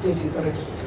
Tete correct.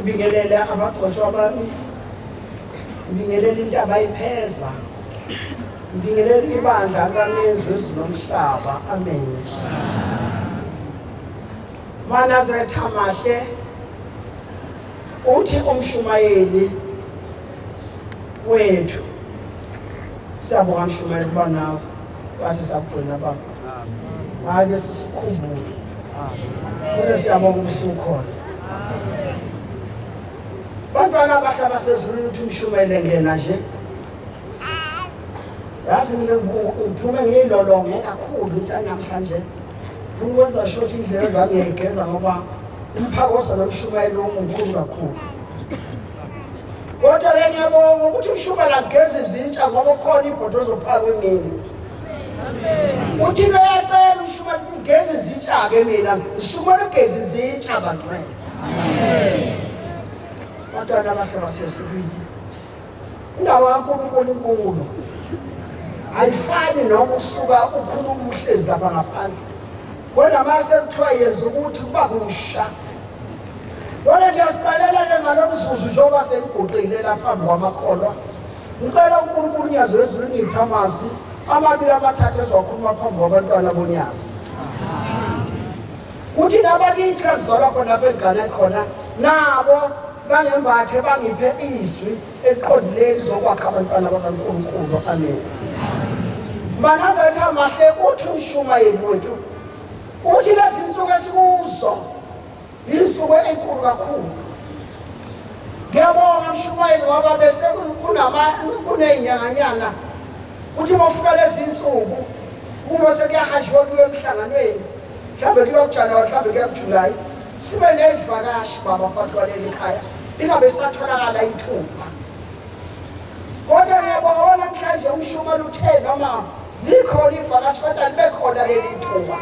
ngibingelele abagcotshwa bami, ngibingelele into abayipheza, ngibingelele ibandla kaNezwi nomhlaba. Amen. Manazaretha amahle uthi umshumayeli wethu, siyabonga mshumayeli kuba nawe wathi sakugcina baba. Ake sisikhumbule ukuthi siyabonga ubusukhona. Bantwana abahlaba sezulwini uthi umshumayeli ngena nje. Yazi ngiphume ngiyilolonge kakhulu into namhlanje. Ukwenza short indlela zami ngiyigeza ngoba umphakosa nomshumayeli omkhulu kakhulu. Kodwa ke ngiyabonga ukuthi umshumayeli ageze izintsha ngoba khona ibhodo zophaka emini. Uthi bayacela umshumayeli ugeze izintsha ke mina ngisukumela ugeze izintsha bantwana. Amen. Bantwana abahlaba sezulwini. Indawo kaNkulunkulu inkulu. Ayifani noma usuka ukhuluma uhlezi lapha ngaphandle. Kodwa mase kuthiwa yenza ukuthi kuba kusha. Kodwa ngiyasicalela ke ngalomzuzu njengoba sengigoqile lapha phambi kwamakholwa. Ngicela uNkulunkulu unyazo ezulwini ngipha amazwi amabili amathathu ezokhuluma phambi kwabantwana bonyazi. Kuthi nabakiyitranziswa khona lapha egane khona nabo bangembathe bangiphe izwi eqondileyo zokwakha abantwana bakaNkulunkulu. Amen. Manazaretha amahle uthi umshumayeli wethu uthi lezi insuku esikuzo insuku enkulu kakhulu. Ngiyabonga mshumayeli ngoba bese kuney'nyanganyana uthi mawufika lezi insuku uma sekuyahanjwa kuyo emhlanganweni mhlawumbe kuyokuJanuwari mhlawumbe kuyokuJulayi sibe ney'vakashi baba phakathi kwaleli khaya lingabe satholakala ithuba. Kodwa ngiyabonga namhlanje umshumayeli uthe noma zikhona ivakashi kodwa libe khona leli thuba.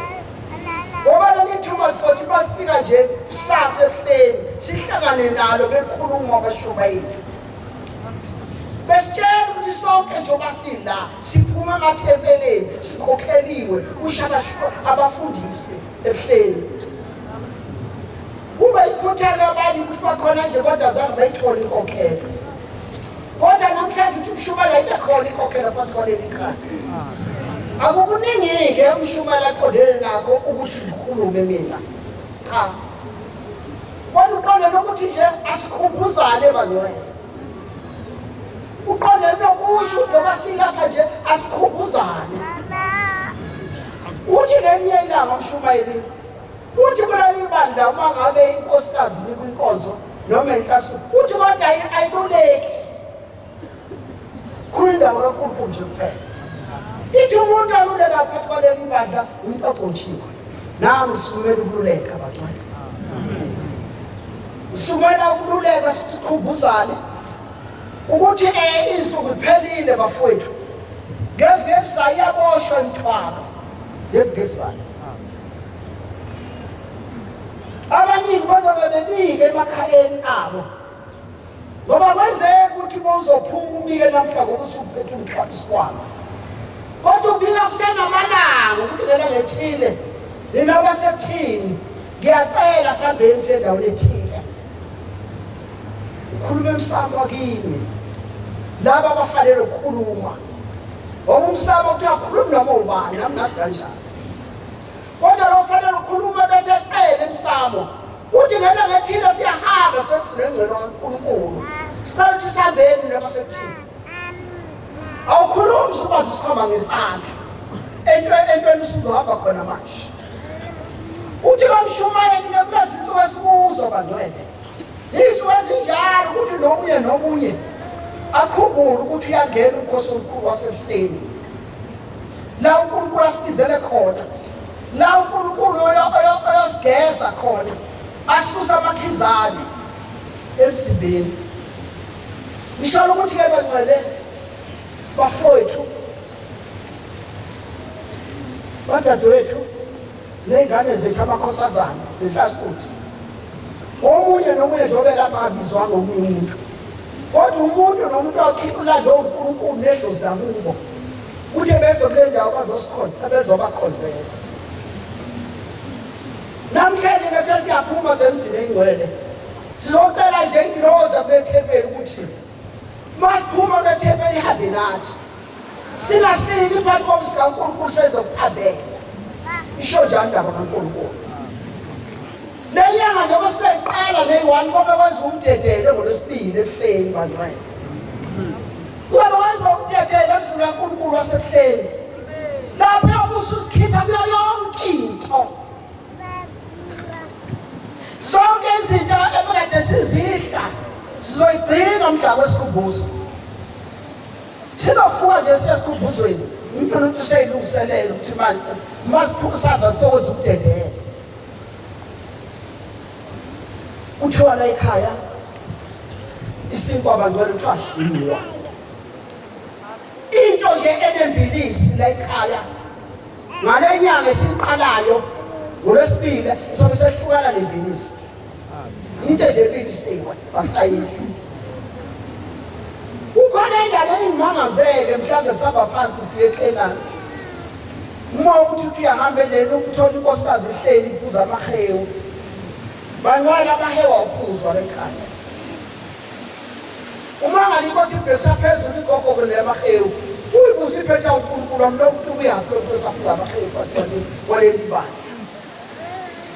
Ngoba leli thuba sizothi basifika nje kusasa ebuhleni sihlangane nalo bekhuluma abashumayeli. Besitshela ukuthi sonke njengoba sila siphuma emathempeleni sikhokheliwe ushakashwa abafundisi ebuhleni. Kube iphutha kabani ukuthi bakhona nje kodwa zange bayithole inkokhelo. Kodwa namhlanje uthi umshumayeli ibe khona inkokhelo phakathi kwaleli khaya. Akukuningi-ke umshumayeli aqondene nakho ukuthi ngikhulume mina. Cha. Kodwa uqonde nokuthi nje asikhumbuzane bangcwele. Uqonde nokusho ngoba silapha nje asikhumbuzane. Uthi nelinye ilanga umshumayeli uthi kuleli bandla uma ngabe inkosikazi likwinkonzo noma inhlaso uthi kodwa ayiluleki. Kulindawo kaNkulunkulu nje kuphela. Ithi umuntu aluleka phakathi kwaleli bandla umuntu ogcotshiwe. Nami sikumele ukululeka bantwana. Sikumele ukululeka sikhumbuzane ukuthi insuku iphelile bafowethu. Ngeviki elizayo iyaboshwa imithwalo. Ngeviki elizayo. Abaningi bazobe bebike emakhayeni abo. Ngoba kwenzeka ukuthi uzophuma ubike namhla ngoba usuphethe umthwalo isikwama. Kodwa ubika kusenamalanga ukuthi lena ngethile nina basekuthini ngiyacela sambeni sendaweni ethile. Ukhuluma emsamo wakini laba abafanele ukukhuluma. Ngoba umsamo uthi akhuluma noma ubani nami ngasi kanjani. Kodwa lo ufanele ukukhuluma bese ecela emsamo. Uthi lena ngethile siyahamba sekusingelo kaNkulunkulu. Sicela ukuthi sambeni noma sekuthini. Awukhulumi soba sikhamba ngesandla. Entweni usuzohamba khona manje. Uthi kamshumayeli kulezi insuku esikuzo bangcwele. Izwi ezinjalo ukuthi nomunye akhumbule ukuthi uyangena umkhosi omkhulu wasebuhleni. La uNkulunkulu asibizele khona. La uNkulunkulu oyosigeza khona. Asisusa amakhizane emsimbeni. Ngisho ukuthi ke bangcwele bafowethu badadewethu nengane zethu amakhosazana lehlasuthi. Omunye nomunye njengoba lapha abizwa ngomunye umuntu. Kodwa umuntu nomuntu okhipha lo uNkulunkulu nedlozi lakubo. Uthe bese kule ndawo bazosikhoza abezobakhozela. Namhlanje bese siyaphuma semzini engcwele. Sizocela nje ingilosi kulethempeli ukuthi masiphuma kulethempeli ihambe nathi. Singafiki phakathi komsi kaNkulunkulu sezokuphambeka. Isho njani indaba kaNkulunkulu? Lenyanga njengoba siseqala ngeyi-1 kobe kwenza umdedele ngolwesibili ebuhleni bantwana. Kuyobe kwenza umdedele emzini kaNkulunkulu wasebuhleni. Lapho yobusa usikhipha kuyo yonke into. Zonke izinto ebekade sizidla sizoyigcina mhla kwesikhumbuzo. Sizofuka nje sesikhumbuzweni. Umuntu useyilungiselela ukuthi manje masiphusaba sokwenza umdedele. Uthiwa la ekhaya isinkwa abantwana kuthiwa hliwa. Into nje enembilisi la ekhaya ngale nyanga esiqalayo ngolwesibili sobe sehlukana nembilisi. Into nje ebilisikwa basayidla. Ukhona indaba engimangazeke mhlawumbe saba phansi siye eKenani. Uma uthi uyahamba endleleni ukuthola inkosikazi ihleli iphuza amahewu. Bantwana abahewa uphuzwa la ekhaya. Uma ngale inkosi ibhekisa phezulu igogo lemahewu. Uyibuza iphetha uNkulunkulu amlokhu uyaphi ukuzaphuza amahewu bantwana waleli bandla.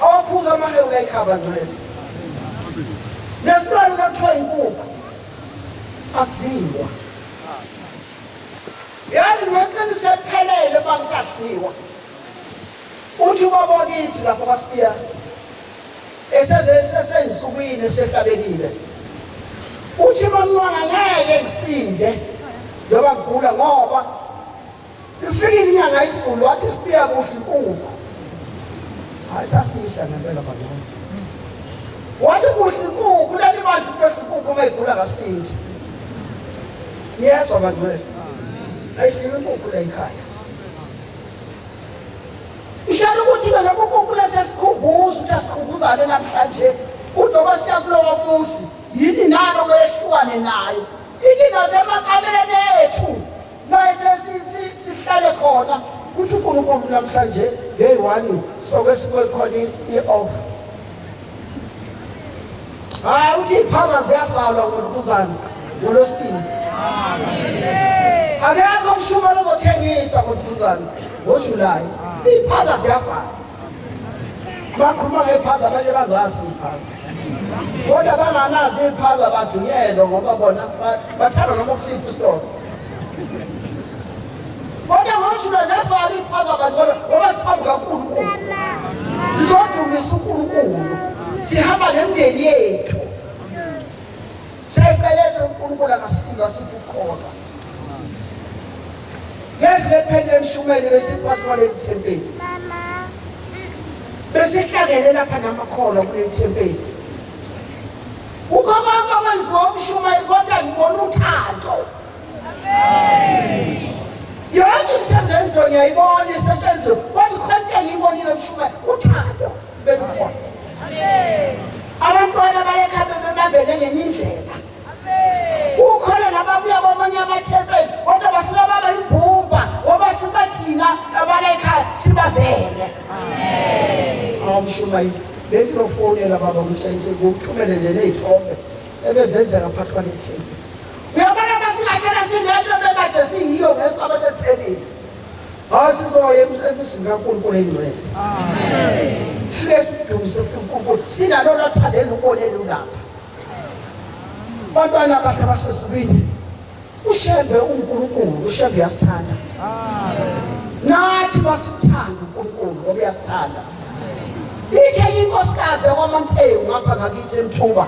Awaphuza amahewu la ekhaya bantwana. Nesibani nakuthiwa inkukhu asidliwa. Yazi ngeqiniso eliphelele bangahliwa. Uthi ubaba kithi lapho kwaSipiya esesensukwini esehlabekile. Uthi bamnwanga ngeke kusinde njengoba ngigula ngoba lifikile inyanga isulu wathi Sipiya kuhle inkukhu. Hayi sasidla ngempela bantwana. Wathi kuhle inkukhu leli bantu kuhle inkukhu mayigula kasindi. Yes bantwana. Ayidliwe inkukhu la ekhaya. Ishalo ukuthi ke lapho inkukhu lesesikhumbuzo ukuthi asikhumbuzane namhlanje udoba siyakulowa umusi yini nalo kwehlukane nayo. Ithi nasemakameni ethu mayesesihlale khona ukuthi uNkulunkulu namhlanje ngeyi-1 soke sibe khona i-off. Hayi uthi iphaza ziyavalwa ngolukuzana ngolwesibili. Akekho umshumela ozothengisa ngolukuzana ngoJulayi. Iphaza ziyavalwa. Bakhuluma ngephaza abanye bazazi iphaza. Kodwa banganazi iphaza badunyelwe ngoba bona bathanda noma kusiphi isitolo. Kodwa ngoJulayi ziyavalwa iphaza bantwana ngoba siphambi kaNkulunkulu. Sizodumisa uNkulunkulu. Sihamba nemndeni yethu. Sayiqelethe uNkulunkulu akasiza sikukhona. Yes, lephendle emshumeni besiphathwa lethempeli. Besihlangene lapha namakhono kule thempeli. Ukhona kwenziwa umshumeni kodwa ngibona uthando. Amen. Yonke imisebenzi enziwa ngiyayibona isetshenziswa kodwa khona ngiyibonile umshumeni uthando bekukhona. Amen. Abantwana bayekhamba bebambene ngendlela. Amen. Ukhona nababuya kwamanye amathempeli kodwa bafika baba imbumba wabafika thina abalekha sibabele. Amen. Umshumeni lethi nofonela baba umtshente ukuthumelele nezithombe ebezenzeka phakathi kwalethempeli. Uyabona basikathela sinento bekade siyiyo ngesabatha ephelele. Asizoya emsini kaNkulunkulu engcwele. Amen. Sifike sidumise uNkulunkulu sinalo lothandela ukolele ulapha. Bantwana abahle basesibini ushembe uNkulunkulu ushembe uyasithanda. Amen. Nathi basithanda uNkulunkulu ngoba uyasithanda. Ithe inkosikazi yakwaManteyu ngapha ngakithi eMthuba.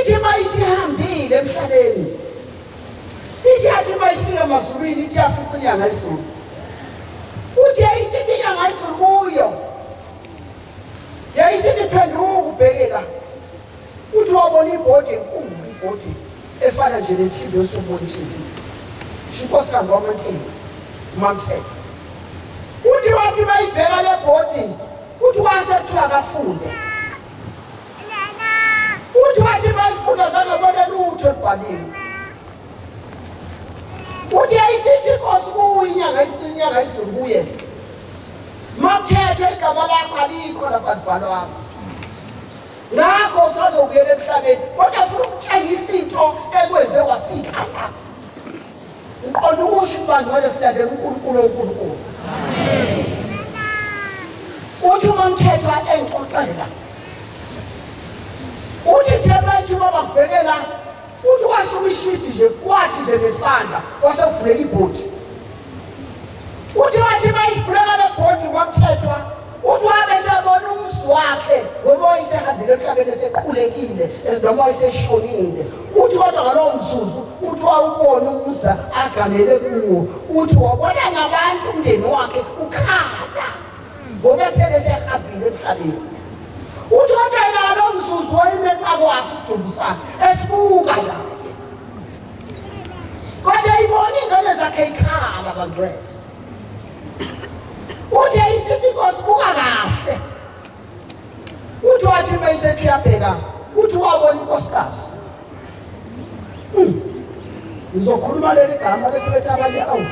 Ithi mayisihambile emhlabeni. Ithi athi mayifika emazulwini ithi yafica inyanga isulu. Uthi yayisithi inyanga isulu kuyo. Yayisithi phenduka ubhekela. Uthi wabona ibhodi enkulu ibhodi efana nje ne-TV osubona i-TV. Inkosikazi kwaManteyu uMamtheko. Uthi wathi bayibheka le bhodi uthi wasethiwa kafunde. Uthi wathi bayifunda zangabona lutho elibhaliwe. Uthi yayisithi inkosi kuyo inyanga isikuye. Mathethwe igama lakho alikho lapha libhalwanga. ngakho usazobuyela emhlabeni kodwa ufuna ukutshengisa into ekwenze wafika la uqonda ukusho abantu balesilandela uNkulunkulu amen uthi umthethwa engixoxela uthi themba baba kubhekela uthi wasuka ishithi nje kwathi nje nesandla wasevuleka ibhodi uthi wathi bayisivuleka lebhodi wamthethwa uthi wabe sebona umzi wakhe ngoba wayesehambile emhlabeni eseqhulekile ezinoma wayeseshonile uthi kodwa ngalowo mzuzu uthi wawubona umzi aganele kuwo uthi wabona ngabantu umndeni wakhe ukhala ngoba phela esehambile emhlabeni uthi kodwa ngalowo mzuzu wayenecakwasi isidumbu sakhe esibuka naye kodwa ibona ingane zakhe ikhala bangcwele uthi ayisithi Nkosi buka kahle uthi wathi mayisethi yabheka uthi wabona inkosikazi ngizokhuluma leli gama bese bethi abanye awu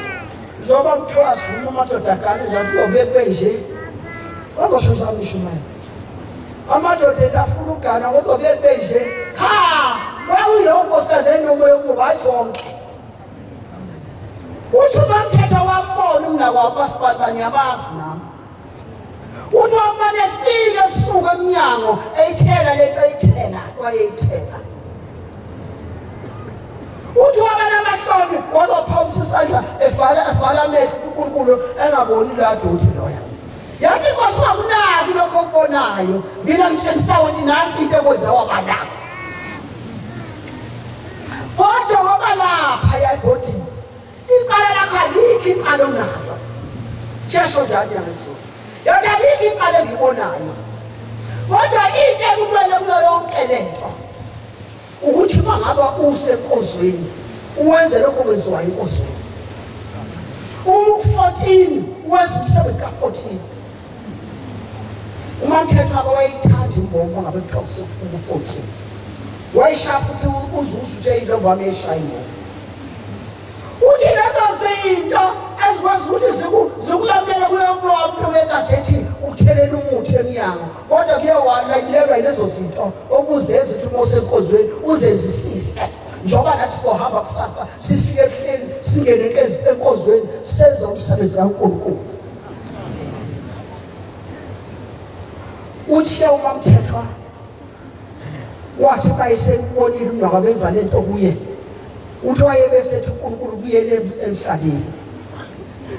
njengoba kuthiwa zuma amadoda akane njalo uyobekwe nje wazosho njalo ngisho manje amadoda ethu afuna ugana uzobekwe nje cha wawuyileyo nkosikazi enomoya omubi hayi konke uthi umthetho wambona umnakwabo basibali banyamazi nami uthi wabona efika esuka emnyango eyithela lento eyithela wayeyithela uthi wabona amahloni wazophakamisa isandla evala amehlo uNkulunkulu engaboni la dodi loya yathi Nkosi wakunaki lokho okubonayo mina ngitshengisa ukuthi nansi into ekwenza wabala kodwa wabalapha yayibhodini icala lakho alikho icala onayo shesho njalo yamesuka yathi alikho icala engibonayo kodwa into ekumele kuyo yonke lento ukuthi mangaba usenkozweni uwenze lokho kwenziwayo enkozweni u14 wenza umsebenzi ka14 umthetho wakhe wayithanda imbongo ngabe kuthiwa ku14 wayishaya futhi uzuzu nje intombi wami eshaya imbongo uthi lezo zinto ezikwazi ukuthi zikulamlela kuyo mlomo wekade ethi uthelela umuthi emnyango kodwa kuye walayilelwa lezo zinto okuzenza ukuthi uma usenkozweni uzenzisise njengoba nathi sizohamba kusasa sifike ebuhleni singene enkozweni senze umsebenzi kaNkulunkulu uthi uma mthethwa wathi bayisebonile umnakabenza lento kuye uthi wayebesethi uNkulunkulu kuyele emhlabeni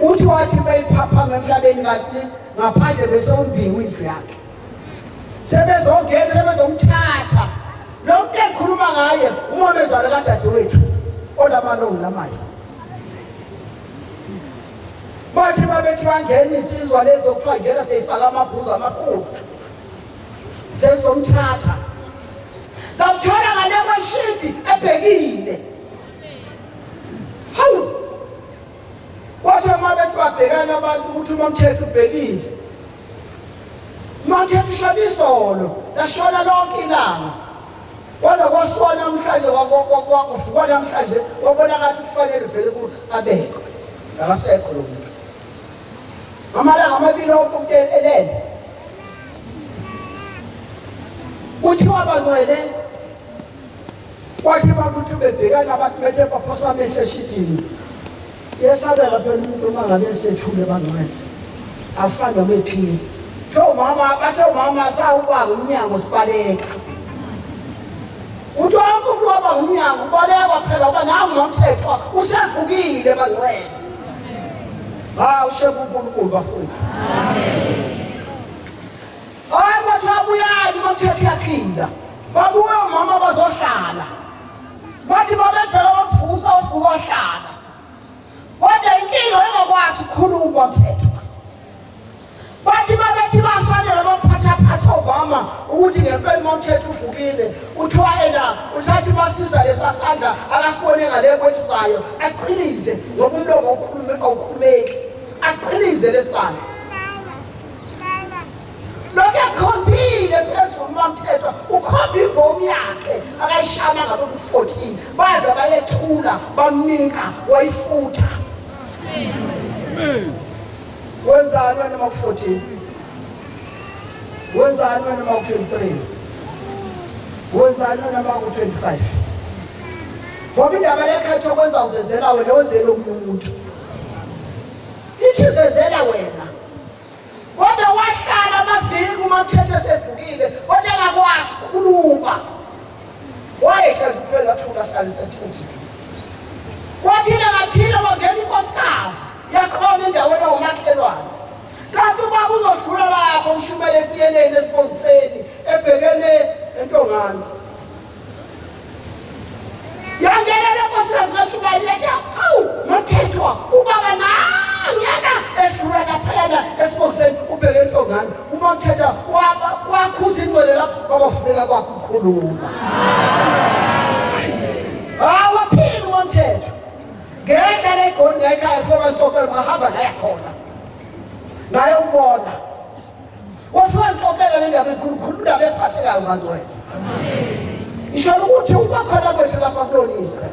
uthi wathi bayiphapha emhlabeni kanti ngaphandle besewumbiwe indlu yakhe sebezongena sebezomthatha lo muntu ekhuluma ngaye umomezala kadadewethu olamalungu lamayo bathi babethi bangena isizwa lezo kuthiwa ngena seyifaka amabhuzu amakhulu sezomthatha zamthola ngale kwashithi ebhekile hawu kwathi mabethi babhekana abantu ukuthi umthetho ubhekile umthetho ushona isolo lashona lonke ilanga kodwa kwasibona namhlanje kwakuvuka namhlanje wabona ngathi kufanele vele abekwe akasekho lo muntu amalanga amabili omuntu elele uthi wabangcwele kwathi bakuthi bebhekana abantu bethe baphosa amehlo eshithini yesabela phela umuntu mangabe esethule bangcwele afana bephili bathe umama sawubanga umnyango sibaleka uthi wonke umuntu waba ngumnyango ubaleka phela uba nangu nomthetho usevukile bangcwele usheba uNkulunkulu bafowethu amen bathi abuyani nomthetho yaphila babuya umama bazohlala bathi babebheka bakuvusa uvuka ohlala kodwa inkinga engakwazi ukukhuluma umthetho bathi babethi basanele baphathaphatha obama ukuthi ngempela umthetho uvukile uthiwa ena uthathi basiza lesasandla akasibone ngale kwethisayo asiqhilize ngoba umlomo okhulumeki asiqhilize lesandla lokho ekhombile phezulu umthetho ukhomba ingomi yakhe akayishama ngabe ku14 baze bayethula bamnika wayifutha wenzani wena maku14 wenzani wena maku23 wenzani noma ku-25 ngoba indaba lekhetho kwenza uzezela wena wenzela omunye umuntu ithi uzezela wena kodwa wahlala amaviki uMthetho esevukile kodwa engakwazi ukukhuluma wayehlala kuphela thula hlala eThekwini kwathi ngathile wangena inkosikazi yakhona endaweni omakhelwane kanti ubaba uzodlula lapho umshumele etiyeleni esibongiseni ebhekene entongane yangena lenkosikazi kaThubani yathi awu Mthetho ubaba nangena edlula laphayana esibongiseni ubheke entongane uMthetho wakhuza ingcwele lapho kwabafuneka kwakhe ukukhuluma waphila uMthetho ngehlala eGoli ngekhaya efika eNtokela bahamba la yakhona naye ubona wafika eNtokela le ndaba ekhulukhulu indaba ephathekayo bantu wena isho ukuthi uma khona kwethu lapha kulonise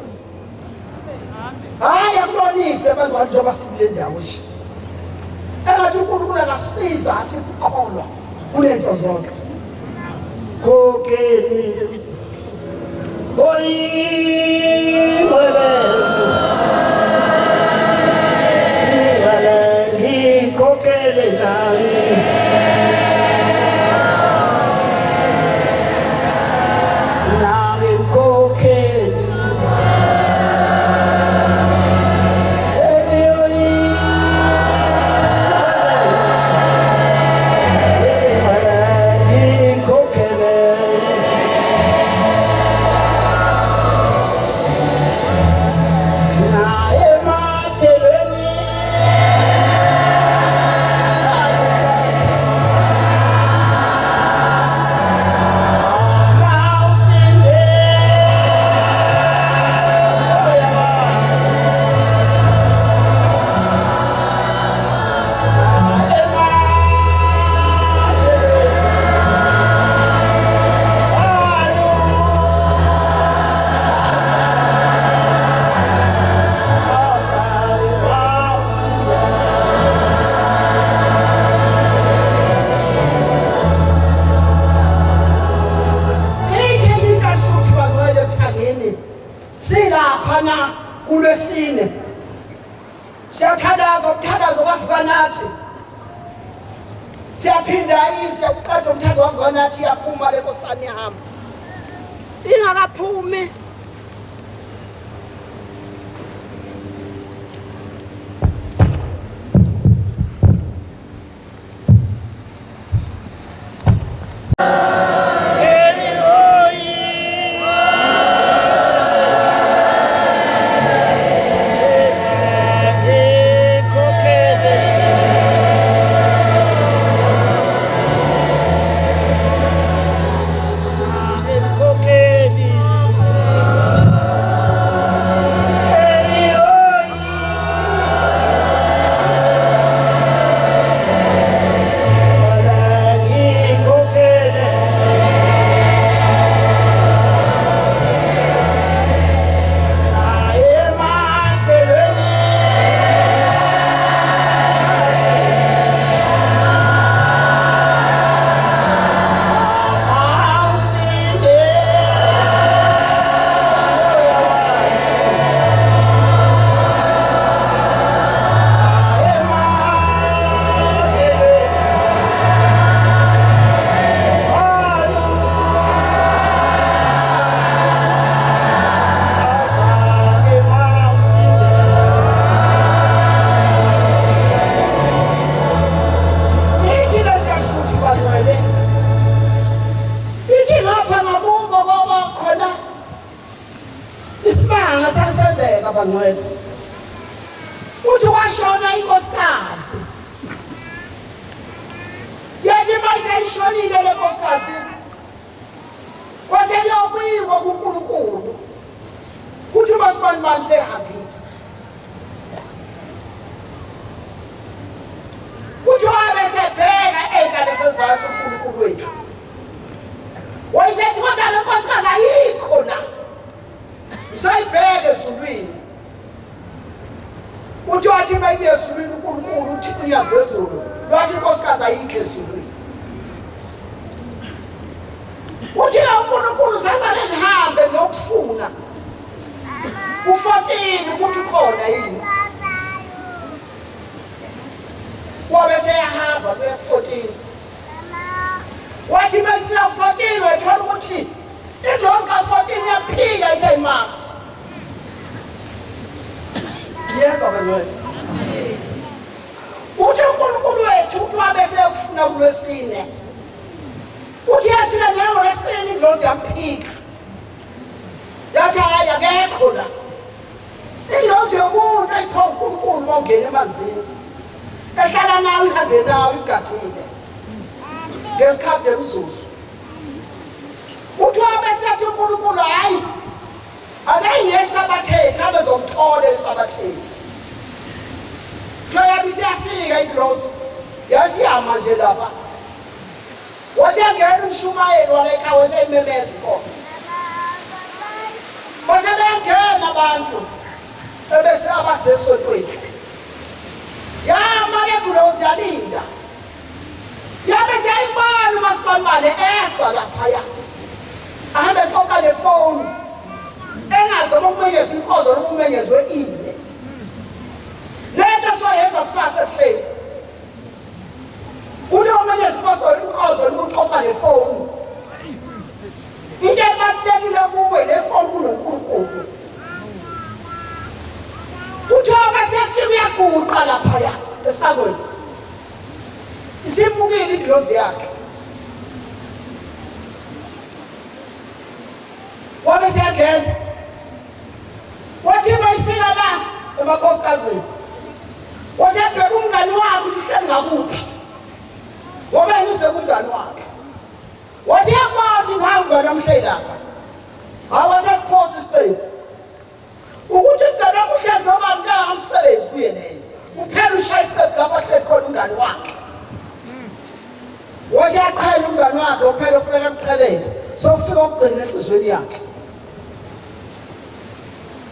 hayi akulonise abantu njengoba sikule ndawo nje engathi uNkulunkulu angasiza asikholwa kunento zonke kokeni kulwesine siyathandaza umthandazo kaVukanathi siyaphinda siyakuqeda umthandazo kaVukanathi yaphuma lenkosana ihamba ingakaphumi abangcwele uthi washona inkosikazi yathi mayisayishonile le nkosikazi kwaseyobikwa kuNkulunkulu uthi umasibani sehambile uthi wabe sebheka endlale sezazi uNkulunkulu wethu wayesethi kodwa le nkosikazi ayikho la sayibheke esulwini uthi wathi mayibe esulwini uNkulunkulu uthi unyazi wezulu wathi inkosikazi ayikho esulwini uthi uNkulunkulu sazake ngihambe ngiyokufuna u14 ukuthi khona yini wabe seyahamba kuya ku14 wathi bese ku14 wethola ukuthi indosi ka14 yaphika ithe imasi yezwa bengwe uthi uNkulunkulu wethu uthi wabe seyokufuna kulwesine uthi yafika ngolwesine indosi yaphika yathi hayi akekho la indosi yomuntu ayipha uNkulunkulu bongena emazini ehlala nawe ihambe nawe igadile ngesikhathi emzuzu uthi wabesethi uNkulunkulu hayi akayingesabatheni kambe zomthola esabatheni njengoba siyafika indosi yasiyama nje lapha wasiyangena umshumayeli waleka waseyimemeza khona wasebengena abantu ebese abasesontweni yamane indosi yalinda yabe siyayibona umasipalibane esa laphaya ahambe exoxa nefoni engazi noma ukumenyezwa inkozo noma ukumenyezwe ile lento soyenza kusasa ebuhleni uthi umenyezwa inkozo noma uxoxa nefoni into ebalulekile kuwe le foni kunoNkulunkulu uthi abasefika uyaguqa laphaya esakweni isibukile indosi yakhe wabe siyangena wathi mayifika la emakhosikazi wasebheka umngani wakhe ukuthi uhleli ngakuphi ngoba yise kumngani wakhe wasiyakwathi ngangona namhlanje lapha awasekhosi isiqephu ukuthi umngani wakhe uhlezi noma ngamsebenzi kuye leyo uphela ushaya iqephu lapha hleli khona umngani wakhe wasiyaqhela umngani wakhe uphela ufuneka ekuqhelele sofika ukugcina enhlizweni yakhe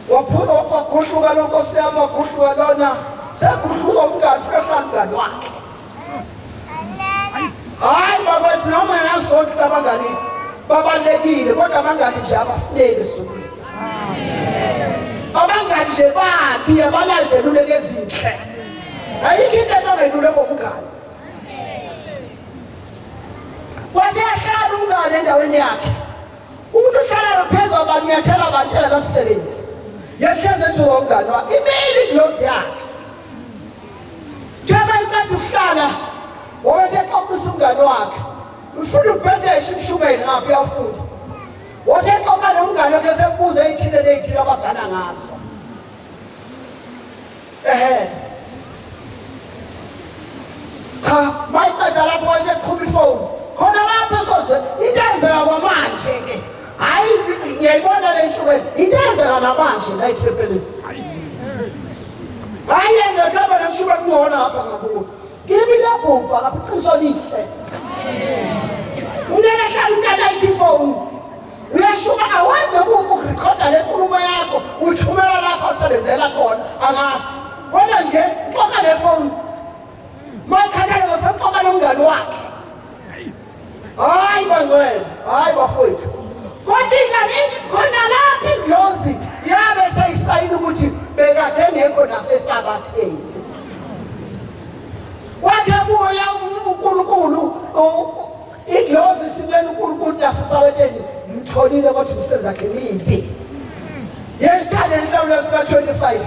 waphula wakhuhluka lonkosi yami wakhuhluka lona sekuhluka umngani futhi umngani wakhe hayi baba noma yasonto abangani babalekile kodwa abangani nje abafuneki esukwini abangani nje babi abalazeluleke ezinhle ayikho into engelule ngomngani waseyahlala umngani endaweni yakhe umuntu uhlala phezu kwabanye yathela abantu emsebenzi yahleze ethi umngani wakhe imini indosi yakhe njengoba ikade uhlala wayeseqoqisa umngani wakhe ufuna ubhedesha imshumeli ngapha uyafunda waseqoqa nomngani wakhe sebuza ithile leyithile abazana ngazo cha mayiqeda lapho wasekhuluma ifoni khona lapha kozwe into enzeka kwamanje ke hayi ngiyayibona le ntshubeni into enzeka namanje la ithempeleni hayi yenzeka kaba namshuba kungona lapha ngakubo kimi labhubha ngapha iqiniso lihle unena hlala umntana iphone uyashuka awende ukurekhoda le nkulumo yakho uthumela lapha asebenzela khona angasi kodwa nje xoxa le phone makhathala ngefaqoqa nomngani wakhe hayi bangwena hayi bafowethu kodwa ingane khona lapha indosi yabe sayisayina ukuthi bekade engekho nasesabatheni wathi abuya uNkulunkulu indosi simele uNkulunkulu nasesabatheni ngitholile ukuthi isenza khe lipi yesithande mhlawumbe sika 25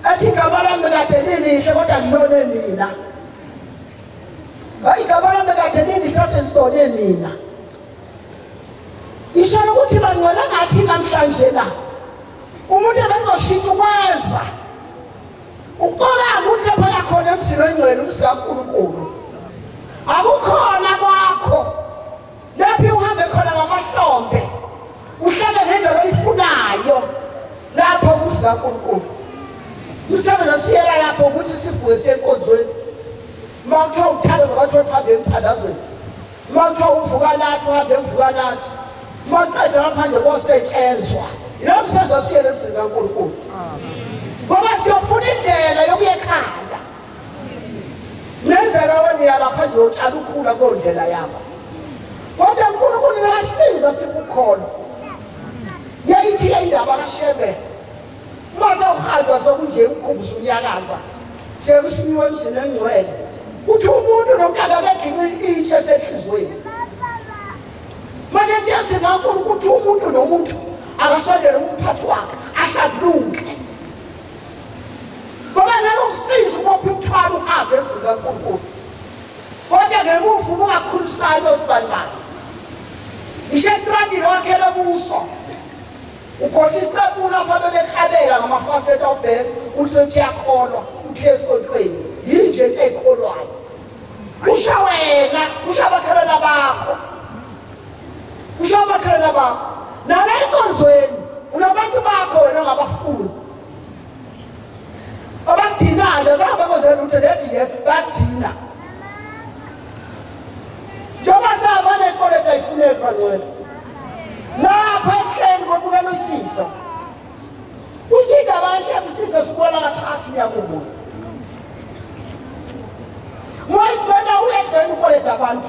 athi igama lami kade lilihle kodwa ngilone nina hayi igama lami kade lilihle kodwa ngisone nina isho ukuthi bangcwele ngathi namhlanje la umuntu ebezoshintsha ukwenza uqola ukuthi lapha yakhona emsini engcwele uSikaNkulunkulu akukhona kwakho lapho uhambe khona ngamahlombe uhlale ngendlela oyifunayo lapho uSikaNkulunkulu usebenza siyela lapho ukuthi sivuke siyenkonzweni mawuthiwa uthanda zakho uhambe emthandazweni mawuthiwa uvuka nathi uhambe emvuka nathi maqeda ngaphandle kosetshenzwa yomsebenzi siyele emsini kaNkulunkulu ngoba siyofuna indlela yokuya ekhaya nenzela wena lapha nje utshala ukhula kondlela yakho kodwa uNkulunkulu nasiza sikukhona yayithi indaba kaShebe masa uhadwa sokunje umkhumbuzo unyakaza sekusinywe emzini engcwele uthi umuntu nomntaka keginqi itshe sehlizweni mase siyathi ngankulu ukuthi umuntu nomuntu akasondele umphathi wakhe ahlaluke ngoba nakusiza ukuphi umthwalo uhambe emzini kaNkulunkulu kodwa ngemuva ungakhulumisani osibanibani ishe stratini wakhela buso ukhotha isiqephu lapha bebekhabela ngamafasitela obheka uthi uyakholwa uthi esontweni yini nje into ekholwayo usha wena usha abakhalana bakho usha abakhalana bakho nala enkonzweni unabantu bakho wena ongabafuni abadinayo zababozela ukuthi lediye badina njengoba sabane ikoleta ifuneka bangcwele lapha ehleni kokubukela isifo uthi indaba yesifo sibona kathathu yakubo Mwasibona uyedlweni ukoleta abantu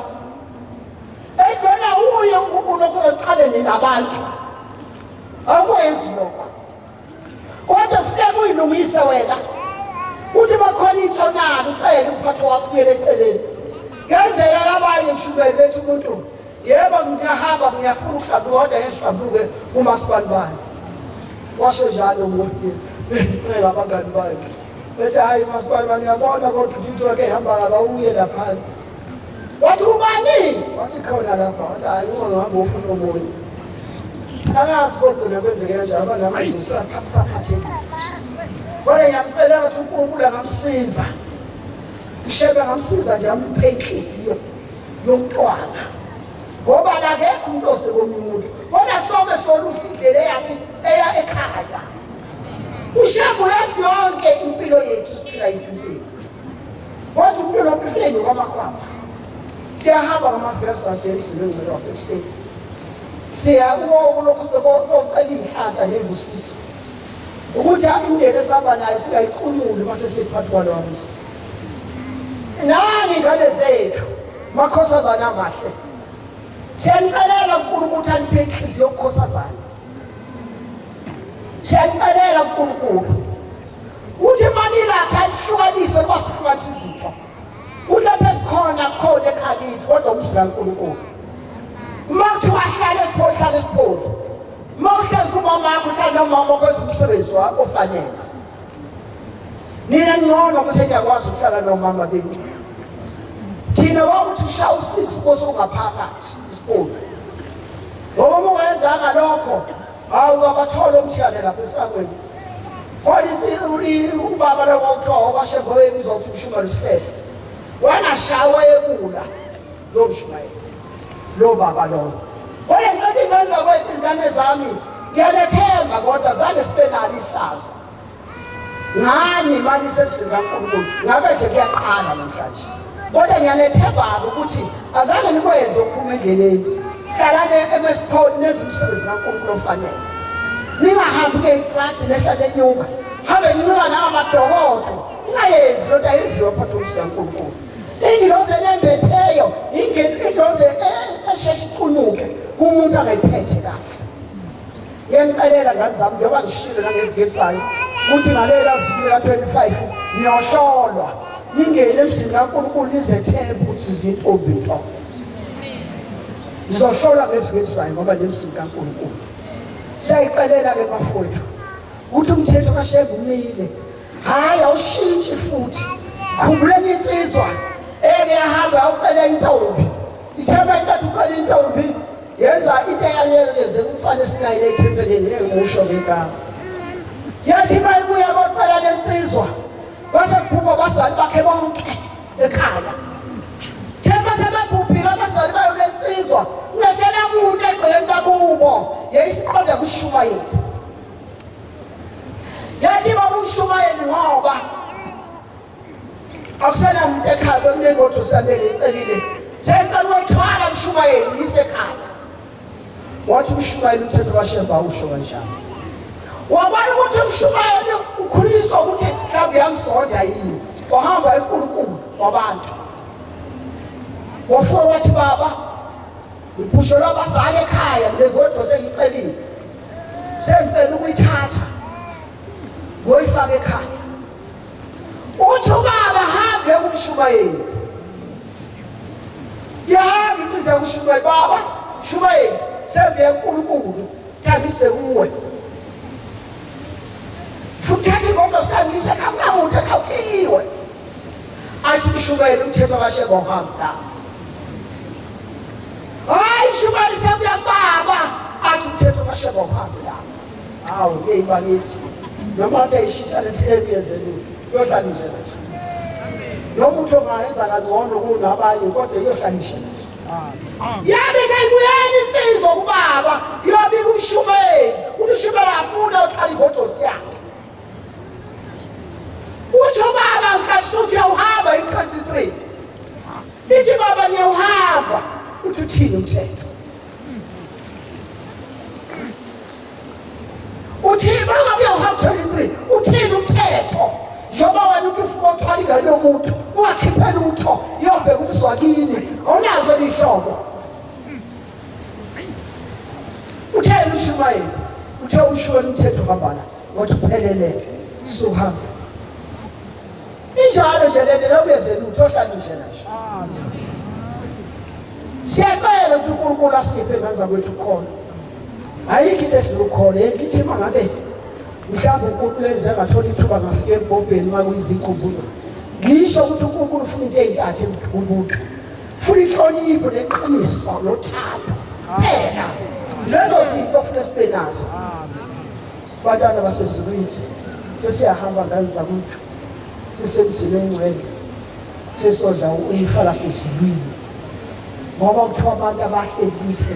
edlwana uye unokuqalene nabantu akwenzi lokho kodwa funeka uyilungise wena uthi bakhona itshonana ucela uphatho wakho kuyele eceleni ngenzeka abanye mshukeli bethu umuntu yebo ngiyahamba ngiyafuna ukuhlamba kodwa ngihlambuke kumasibani washo njalo umuntu ngicela abangani bakhe bethi hayi masibani ngiyabona kodwa into yakhe ihamba akawuye lapha wathi ubani wathi khona lapha wathi hayi ungahamba ufuna umuntu angasibona kwenzeke kanjalo abanamanje usaphathekile kodwa ngiyamcela ukuthi uNkulunkulu angamsiza uShebe ngamsiza nje amphe inhliziyo yomntwana ngoba akekho umuntu osekomunye umuntu kodwa sonke solusindlela yakhe eya ekhaya uShebe uyazi yonke impilo yethu siphila impilo kodwa umuntu nompifeni kwamakhwapha siyahamba ngamavesi sasemzini wasehleli siyakuwo lokhu sokucela inhlaka nembusiso ukuthi imindeni esihamba nayo singayiqululi mase siphathwa lwamusi nani ingane zethu makhosazana amahle siyanicela uNkulunkulu ukuthi aniphe inhliziyo yokukhosazana siyanicela uNkulunkulu ukuthi manilapha lihlukanise kwasihlukanisa izitho ulapha khona ekhakithi kodwa umzala uNkulunkulu makuthi wahlala esipholo mawuhlezi kumama wakho uhlala nomama kwezimsebenzi wakho ofanele nina ngcono ukuthi ngiyakwazi ukuhlala nomama benu thina wakuthi ushawu 6 bose ungaphakathi isipholo ngoba ungenzanga lokho awuzabathola umthiyane lapha esangweni kodwa ubaba lo wokuthiwa kwashembo wenu uzothi ushuma lesifehle wangashawa ebula lo mshumayeli lo baba lo kodwa ngathi ngenza kwethu izingane zami ngiyanethemba kodwa zange sibe nalo ihlazo ngani manje semsini kaNkulunkulu ngabe nje kuyaqala namhlanje kodwa ngiyanethemba ukuthi azange nikwenze ukuphuma endleleni hlalane emesipholi nezimsebenzi kaNkulunkulu ofanele ningahambi ngetradi nehlale enyuka hambe ninika namadokodo ingayenzi lonto ayenziwa phakathi komzimba kaNkulunkulu ingiloze nembetheyo ingiloze esheshiqunuke kumuntu angayiphethe kahle ngiyanicela ngani zami njengoba ngishilo nangeviki elizayo ukuthi ngalela viki ka-25 niyohlolwa ningene emzini kaNkulunkulu nizethembe ukuthi zintombi nto nizohlolwa ngeviki elizayo ngoba nemzini kaNkulunkulu siyayicelela-ke bafowethu ukuthi umthetho kaShebe umile hhayi awushintshi futhi khumbuleni insizwa eyahamba awucela intombi ithemba intathu ucela intombi yenza into eyayeze umfana esinayile ethempeleni nengimusho ngegama yathi mayibuya bacela lensizwa base kuphuma abazali bakhe bonke ekhaya themba sebebhubhile abazali bayo lensizwa ungasela muntu egcekeni kabubo yayisiqonde kushumayeli yathi baba umshumayeli ngoba akusena umuntu ekhaya bekunengotho samele icelile themba uyothwala umshumayeli isekhaya wathi umshumayeli umthetho kaShebe awusho kanjani wabona ukuthi umshumayeli ukhuliswa ukuthi mhlawumbe yamsonda yini wahamba enkulunkulu wabantu wafika wathi baba iphusho lwabazali ekhaya legodo sengicelile sengicela ukuyithatha ngoyifaka ekhaya uthi ubaba hambe kumshumayeli yahamba isize kumshumayeli baba shumayeli sembe enkulunkulu thakise kuwe futhathe ngoba sangise kamuntu akawukiwe athi umshumayeli umthetho kaSheba uhamba hayi umshumayeli sembe baba athi umthetho kaSheba uhamba la hawu ke bakithi noma ayishitha lethembi yenzelwe yohlala nje nje nomuntu ongayenza kangcono kunabanye kodwa yohlala nje nje yabe sayibuyela insizwa kubaba yobika umshumayeli umshumayeli afuna uthwala igodosi yakhe uthi baba ngasuthi uyahamba i-23 lithi baba ngiyahamba uthi uthini umthetho uthini bangabe uyahamba 23 uthini umthetho njengoba wena uthi ufuna uthwala ingane yomuntu ungakhiphela utho yobheka umswakini awunazo lihlobo utheni umshumayeli uthe umshumayeli umthetho kabala wathi upheleleke suhamba injalo nje lento yobuyezela utho ohlala nje nje siyacela ukuthi uNkulunkulu asiphe ngaza kwethu khona ayikho into edlula ukhona ngithi mangabe mhlawumbe uNkulunkulu engathola ithuba ngafika ebhobheni makuyizikhumbuzo ngisho ukuthi uNkulunkulu ufuna into eyintathu kumuntu ufuna inhlonipho neqiniso nothando phela lezo zinto ufuna sibe nazo bantwana basezulwini sesiyahamba ngaza kwethu sisemzileni ngcwele sesodla uyifala sezulwini ngoba kuthiwa abantu abahleli kithi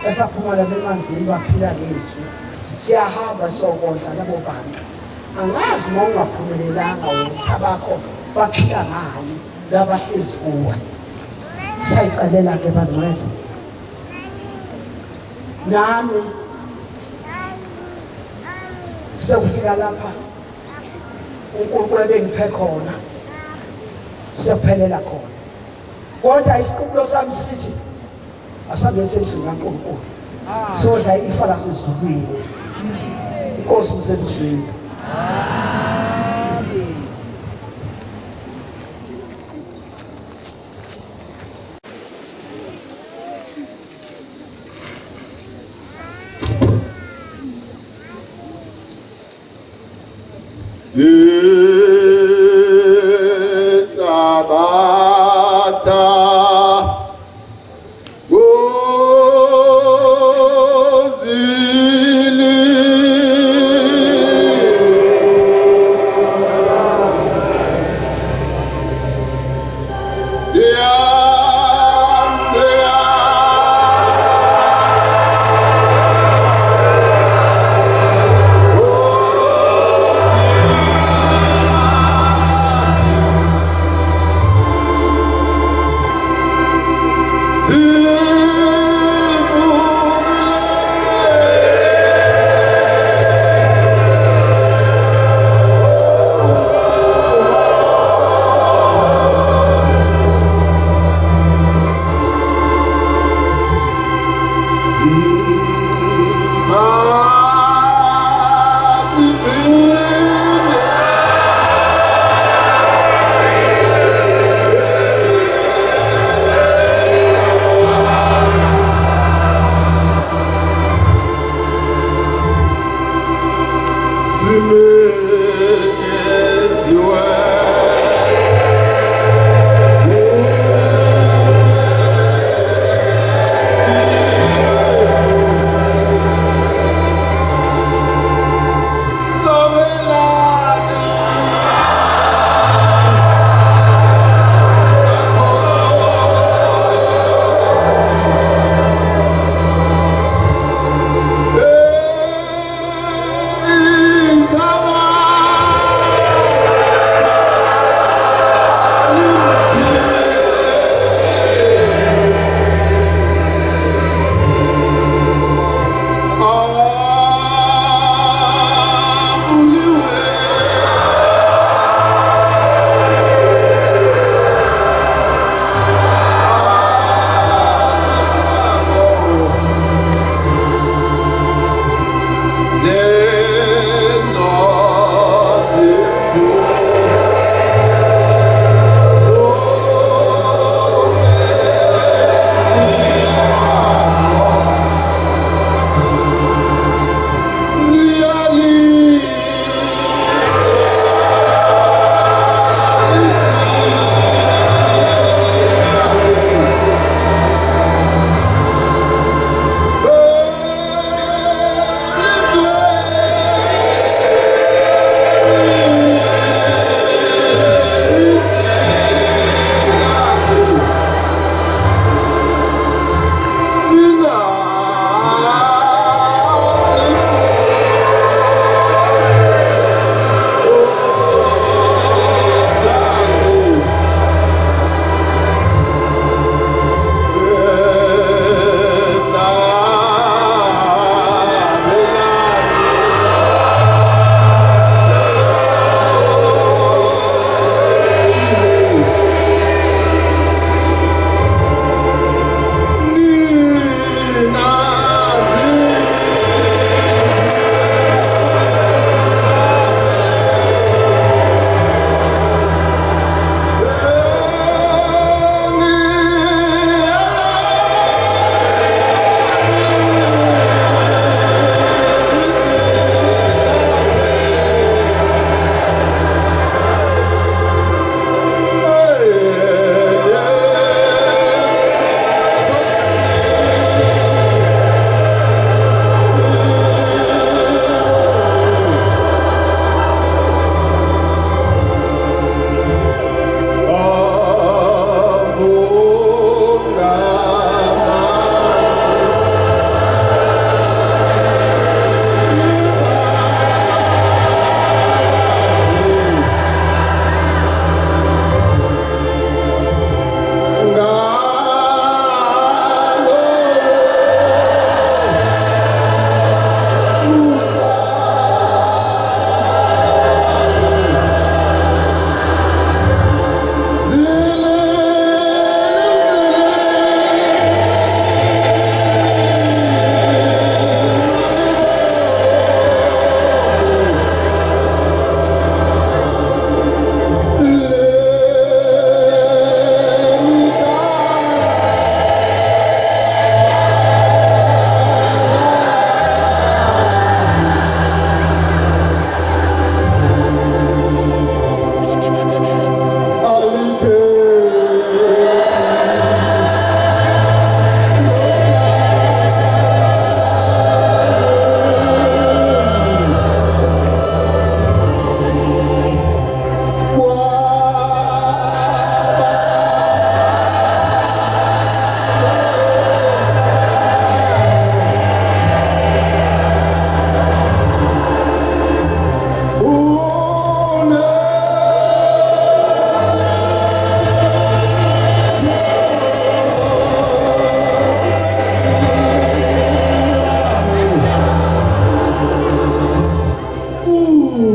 esaphuma la emanzini baphila ngezwi siyahamba sokondla labo bantu angazi uma ungaphumelelanga ukhabakho baphila ngani labahlezi kuwe sayiqalela ke bantu nami sewufika lapha uNkulunkulu ebengiphe khona sephelela khona kodwa isiqubulo sami sithi asabe semsini kaNkulunkulu sodla ifa lasezulwini inkosi usemzini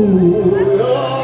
Hallelujah.